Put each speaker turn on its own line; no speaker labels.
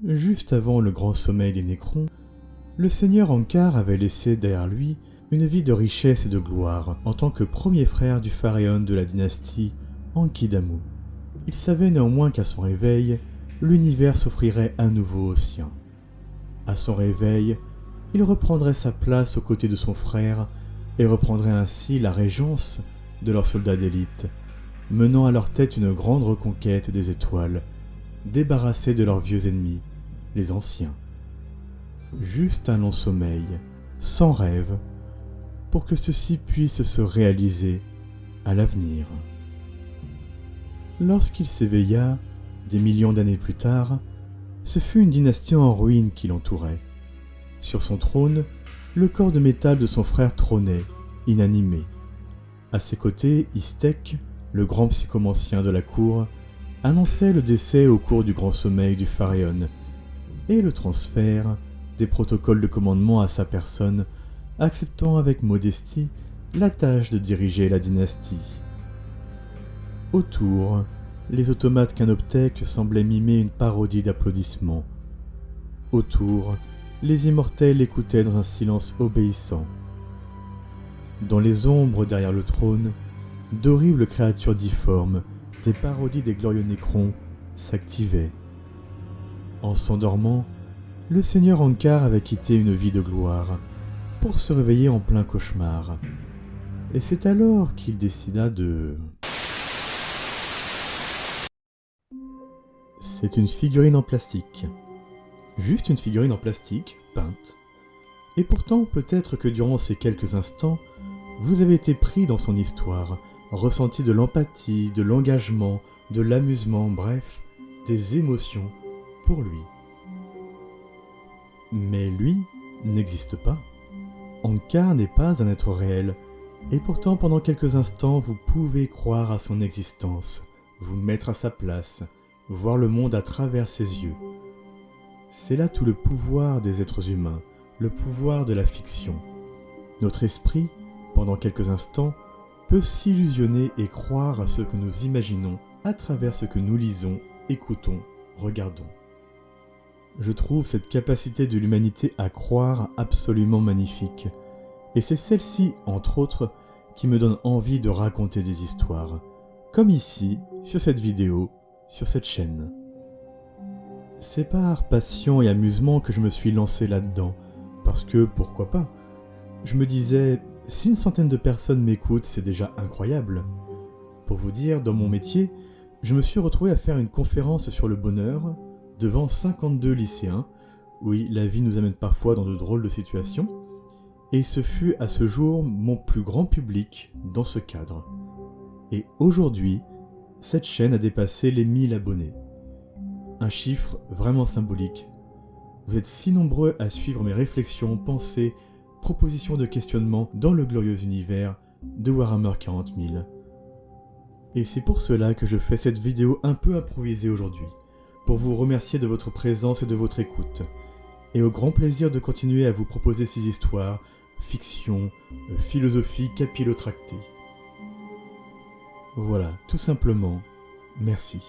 Juste avant le grand sommeil des Nécrons, le seigneur Ankar avait laissé derrière lui une vie de richesse et de gloire en tant que premier frère du pharaon de la dynastie Enkidamu. Il savait néanmoins qu'à son réveil, l'univers s'offrirait à nouveau aux siens. À son réveil, il reprendrait sa place aux côtés de son frère et reprendrait ainsi la régence de leurs soldats d'élite, menant à leur tête une grande reconquête des étoiles, débarrassés de leurs vieux ennemis, les anciens. Juste un long sommeil, sans rêve, pour que ceci puisse se réaliser à l'avenir. Lorsqu'il s'éveilla, des millions d'années plus tard, ce fut une dynastie en ruine qui l'entourait. Sur son trône, le corps de métal de son frère trônait, inanimé. À ses côtés, Istek, le grand psychomancien de la cour, annonçait le décès au cours du grand sommeil du pharaon et le transfert des protocoles de commandement à sa personne, acceptant avec modestie la tâche de diriger la dynastie. Autour, les automates canoptèques semblaient mimer une parodie d'applaudissements. Autour, les immortels écoutaient dans un silence obéissant. Dans les ombres derrière le trône, d'horribles créatures difformes, des parodies des glorieux Nécrons, s'activaient. En s'endormant, le seigneur Ankar avait quitté une vie de gloire pour se réveiller en plein cauchemar. Et c'est alors qu'il décida de... C'est une figurine en plastique. Juste une figurine en plastique, peinte. Et pourtant, peut-être que durant ces quelques instants, vous avez été pris dans son histoire, ressenti de l'empathie, de l'engagement, de l'amusement, bref, des émotions pour lui. Mais lui n'existe pas. Ankar n'est pas un être réel, et pourtant pendant quelques instants vous pouvez croire à son existence, vous mettre à sa place, voir le monde à travers ses yeux. C'est là tout le pouvoir des êtres humains, le pouvoir de la fiction. Notre esprit, pendant quelques instants, peut s'illusionner et croire à ce que nous imaginons à travers ce que nous lisons, écoutons, regardons. Je trouve cette capacité de l'humanité à croire absolument magnifique, et c'est celle-ci, entre autres, qui me donne envie de raconter des histoires, comme ici, sur cette vidéo, sur cette chaîne. C'est par passion et amusement que je me suis lancé là-dedans, parce que, pourquoi pas, je me disais, si une centaine de personnes m'écoutent, c'est déjà incroyable. Pour vous dire, dans mon métier, je me suis retrouvé à faire une conférence sur le bonheur devant 52 lycéens. Oui, la vie nous amène parfois dans de drôles de situations. Et ce fut à ce jour mon plus grand public dans ce cadre. Et aujourd'hui, cette chaîne a dépassé les 1000 abonnés. Un chiffre vraiment symbolique. Vous êtes si nombreux à suivre mes réflexions, pensées, propositions de questionnement dans le glorieux univers de Warhammer 40 000. Et c'est pour cela que je fais cette vidéo un peu improvisée aujourd'hui, pour vous remercier de votre présence et de votre écoute, et au grand plaisir de continuer à vous proposer ces histoires, fiction, philosophie capillotractée. Voilà, tout simplement, merci.